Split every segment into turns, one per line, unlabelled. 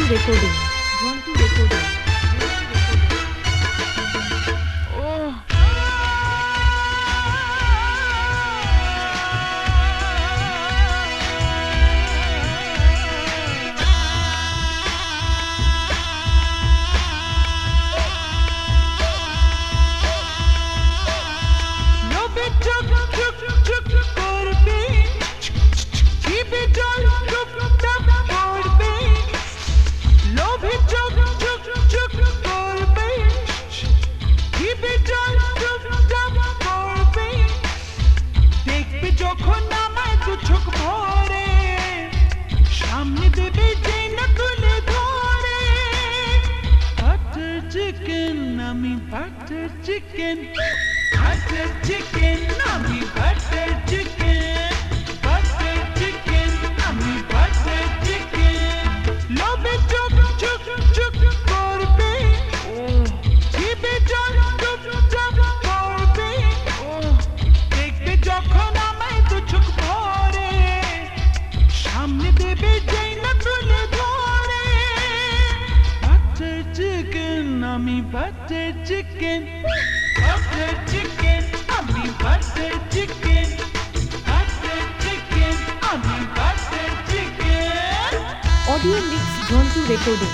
Recording
butter chicken, butter chicken, আমি butter chicken, butter chicken, আমি butter chicken, লোভে চুপ চুপ চুপ করবে, জিভে জল চুপ চুপ করবে, দেখবে যখন আমায় দু চোখ ভরে, সামনে দেবে যেই না তুলে ধরে, butter chicken, আমি butter chicken, butter chicken, আমি butter chicken, butter chicken, আমি butter chicken.
Audio mix Jhantu recording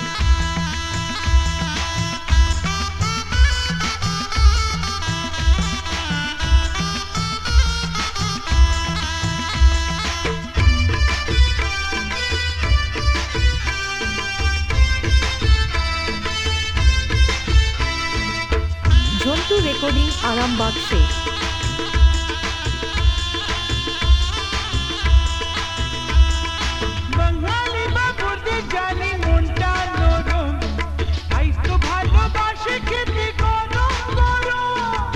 Jhantu recording Arambagh Sheikh
বাঙালি বাবুদের জানি মনটা নরম, তাই তো ভালোবাসে খেতে গরম গরম।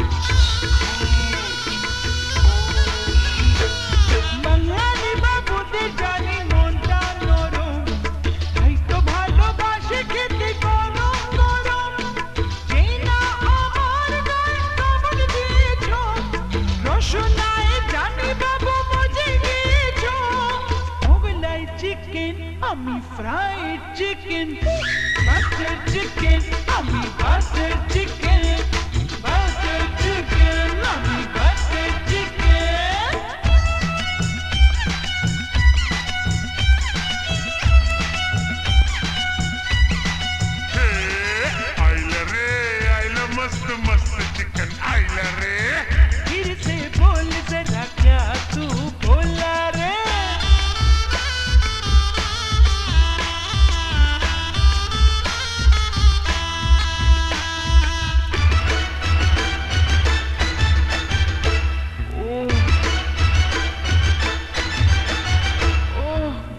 বাঙালি বাবুদের জানি মনটা নরম, তাই তো ভালোবাসে খেতে গরম গরম। যেই না আমার গায়ে কামড় দিয়েছো, রসনায় জানি বাবু মজে গিয়েছো। মোগলাই চিকেন, আমি ফ্রাইড চিকেন, বাটার চিকেন, আমি বাটার চিকেন, বাটার চিকেন, আমি বাটার চিকেন।
आइला रे आइला मस्त मस्त चिकन आइला रे
फिर से बोल जरा क्या तू बोला रे।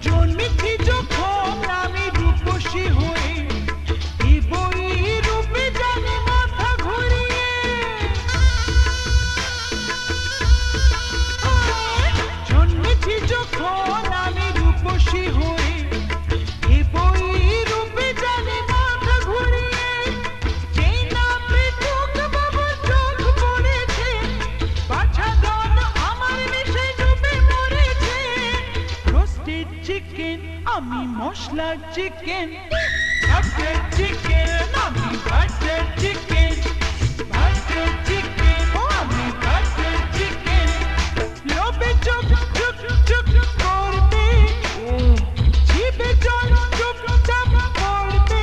জন্মেছি যখন আমি রূপসী হয়ে, এই বই রূপে জানি মাথা ঘুরিয়ে। জন্মেছি যখন আমি রূপসী হয়ে, এই বই রূপে জানি মাথা ঘুরিয়ে। যেই না পেটুক বাবুর চোখ পড়েছে, বাছা ধন আমার মিশে ডুবে মরেছে। রোস্টেড চিকেন, আমি মশলা চিকেন, বাটার চিকেন, আমি বাটার চিকেন, বাটার চিকেন, আমি বাটার চিকেন। লোভে চুপ চুপ চুপ করবে, জিভে জল চুপ চাপ করবে,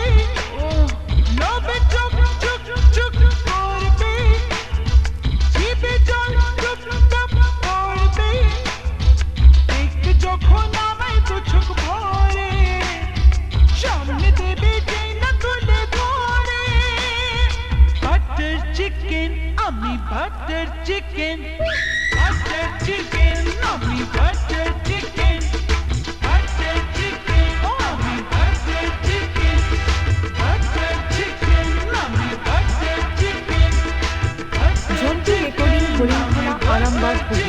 লোভে চুপ চুপ চুপ করবে, জিভে জল চুপ চাপ করবে, দেখবে যখন আমায় দু চোখ ভরে, সামনে দেবে যেই না তুলে ধরে। বাটার চিকেন, আমি বাটার চিকেন, বাটার চিকেন, আমি বাটার চিকেন, বাটার চিকেন, আমি বাটার চিকেন, বাটার চিকেন, আমি butter chicken,
Jhantu recording Harinkhola Arambagh Hooghly.